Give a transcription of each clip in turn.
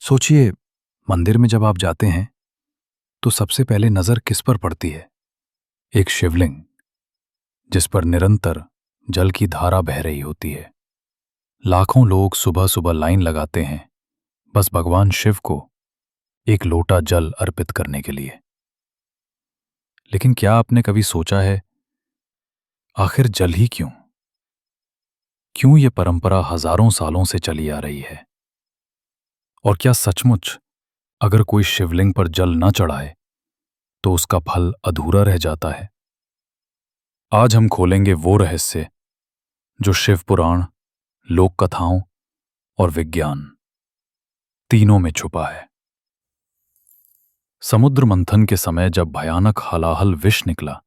सोचिए, मंदिर में जब आप जाते हैं तो सबसे पहले नजर किस पर पड़ती है? एक शिवलिंग जिस पर निरंतर जल की धारा बह रही होती है। लाखों लोग सुबह सुबह लाइन लगाते हैं बस भगवान शिव को एक लोटा जल अर्पित करने के लिए। लेकिन क्या आपने कभी सोचा है, आखिर जल ही क्यों? क्यों ये परंपरा हजारों सालों से चली आ रही है? और क्या सचमुच अगर कोई शिवलिंग पर जल न चढ़ाए तो उसका फल अधूरा रह जाता है? आज हम खोलेंगे वो रहस्य जो शिव पुराण, लोक कथाओं और विज्ञान तीनों में छुपा है। समुद्र मंथन के समय जब भयानक हलाहल विष निकला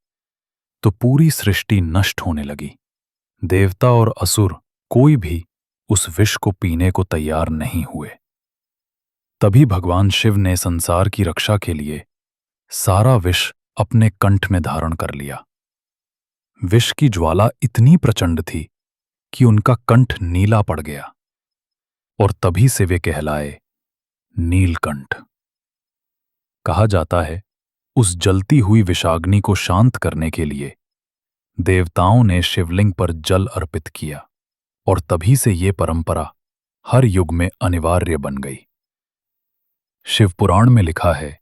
तो पूरी सृष्टि नष्ट होने लगी। देवता और असुर कोई भी उस विष को पीने को तैयार नहीं हुए। तभी भगवान शिव ने संसार की रक्षा के लिए सारा विष अपने कंठ में धारण कर लिया। विष की ज्वाला इतनी प्रचंड थी कि उनका कंठ नीला पड़ गया और तभी से वे कहलाए नीलकंठ। कहा जाता है, उस जलती हुई विषाग्नि को शांत करने के लिए देवताओं ने शिवलिंग पर जल अर्पित किया और तभी से ये परंपरा हर युग में अनिवार्य बन गई। शिव पुराण में लिखा है,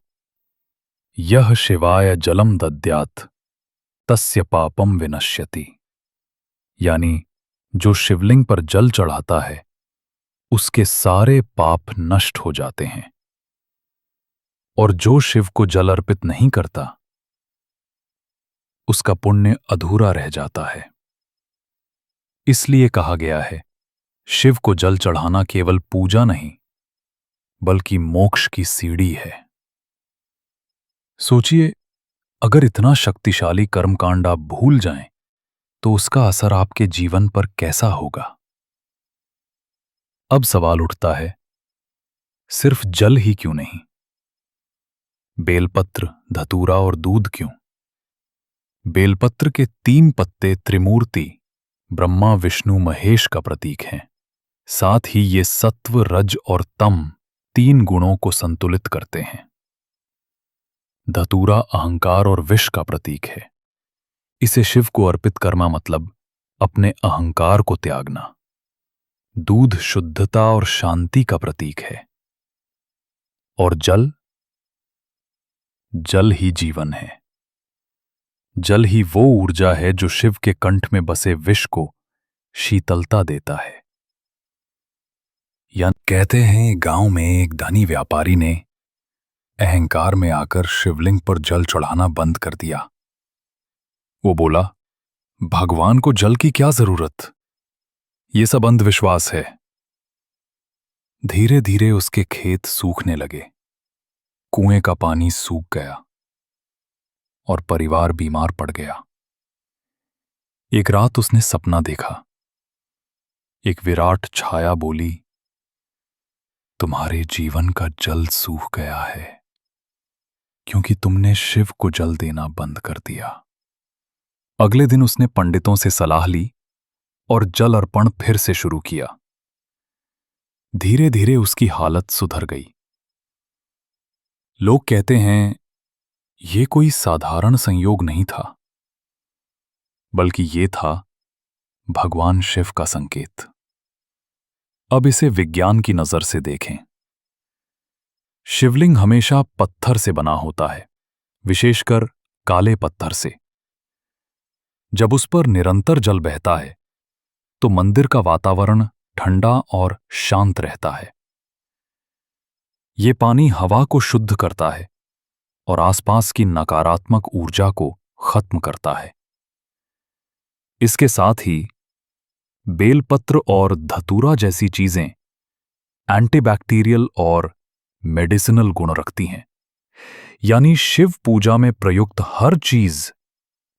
यह शिवाय जलम दद्यात् तस्य पापम विनश्यति। यानी जो शिवलिंग पर जल चढ़ाता है उसके सारे पाप नष्ट हो जाते हैं, और जो शिव को जल अर्पित नहीं करता उसका पुण्य अधूरा रह जाता है। इसलिए कहा गया है, शिव को जल चढ़ाना केवल पूजा नहीं बल्कि मोक्ष की सीढ़ी है। सोचिए, अगर इतना शक्तिशाली कर्मकांड आप भूल जाएं तो उसका असर आपके जीवन पर कैसा होगा? अब सवाल उठता है, सिर्फ जल ही क्यों नहीं? बेलपत्र, धतूरा और दूध क्यों? बेलपत्र के 3 पत्ते त्रिमूर्ति ब्रह्मा, विष्णु, महेश का प्रतीक हैं। साथ ही ये सत्व, रज और तम 3 गुणों को संतुलित करते हैं। धतूरा अहंकार और विष का प्रतीक है। इसे शिव को अर्पित करना मतलब अपने अहंकार को त्यागना। दूध शुद्धता और शांति का प्रतीक है। और जल, जल ही जीवन है। जल ही वो ऊर्जा है जो शिव के कंठ में बसे विष को शीतलता देता है। या कहते हैं, गांव में एक धनी व्यापारी ने अहंकार में आकर शिवलिंग पर जल चढ़ाना बंद कर दिया। वो बोला, भगवान को जल की क्या जरूरत, ये सब अंधविश्वास है। धीरे धीरे उसके खेत सूखने लगे, कुएं का पानी सूख गया और परिवार बीमार पड़ गया। एक रात उसने सपना देखा। एक विराट छाया बोली, तुम्हारे जीवन का जल सूख गया है क्योंकि तुमने शिव को जल देना बंद कर दिया। अगले दिन उसने पंडितों से सलाह ली और जल अर्पण फिर से शुरू किया। धीरे धीरे उसकी हालत सुधर गई। लोग कहते हैं, यह कोई साधारण संयोग नहीं था, बल्कि ये था भगवान शिव का संकेत। अब इसे विज्ञान की नजर से देखें। शिवलिंग हमेशा पत्थर से बना होता है, विशेषकर काले पत्थर से। जब उस पर निरंतर जल बहता है तो मंदिर का वातावरण ठंडा और शांत रहता है। ये पानी हवा को शुद्ध करता है और आसपास की नकारात्मक ऊर्जा को खत्म करता है। इसके साथ ही बेलपत्र और धतूरा जैसी चीजें एंटीबैक्टीरियल और मेडिसिनल गुण रखती हैं। यानी शिव पूजा में प्रयुक्त हर चीज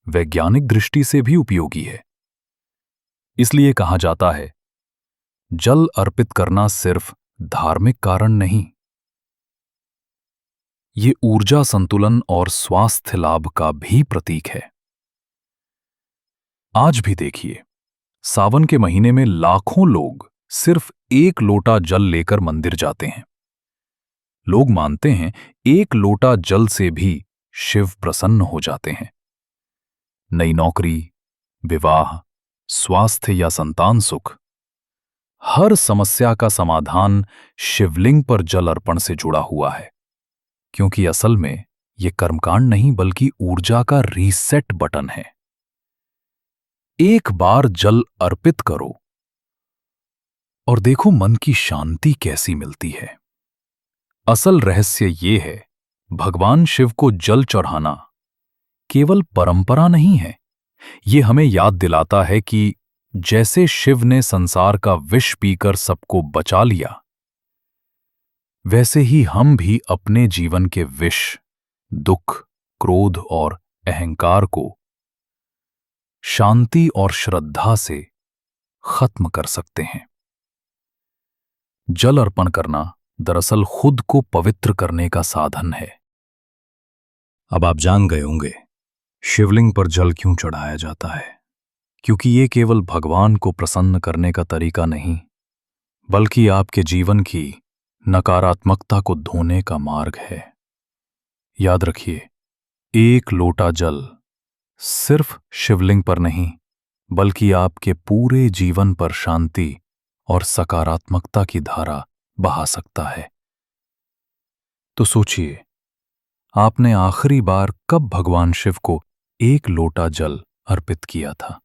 वैज्ञानिक दृष्टि से भी उपयोगी है। इसलिए कहा जाता है, जल अर्पित करना सिर्फ धार्मिक कारण नहीं, ये ऊर्जा संतुलन और स्वास्थ्य लाभ का भी प्रतीक है। आज भी देखिए, सावन के महीने में लाखों लोग सिर्फ 1 लोटा जल लेकर मंदिर जाते हैं। लोग मानते हैं एक लोटा जल से भी शिव प्रसन्न हो जाते हैं। नई नौकरी, विवाह, स्वास्थ्य या संतान सुख, हर समस्या का समाधान शिवलिंग पर जल अर्पण से जुड़ा हुआ है, क्योंकि असल में यह कर्मकांड नहीं बल्कि ऊर्जा का रीसेट बटन है। एक बार जल अर्पित करो और देखो मन की शांति कैसी मिलती है। असल रहस्य यह है, भगवान शिव को जल चढ़ाना केवल परंपरा नहीं है, यह हमें याद दिलाता है कि जैसे शिव ने संसार का विष पीकर सबको बचा लिया, वैसे ही हम भी अपने जीवन के विष, दुख, क्रोध और अहंकार को शांति और श्रद्धा से खत्म कर सकते हैं। जल अर्पण करना दरअसल खुद को पवित्र करने का साधन है। अब आप जान गए होंगे शिवलिंग पर जल क्यों चढ़ाया जाता है, क्योंकि ये केवल भगवान को प्रसन्न करने का तरीका नहीं, बल्कि आपके जीवन की नकारात्मकता को धोने का मार्ग है। याद रखिए, एक लोटा जल सिर्फ शिवलिंग पर नहीं, बल्कि आपके पूरे जीवन पर शांति और सकारात्मकता की धारा बहा सकता है। तो सोचिए, आपने आखिरी बार कब भगवान शिव को एक लोटा जल अर्पित किया था?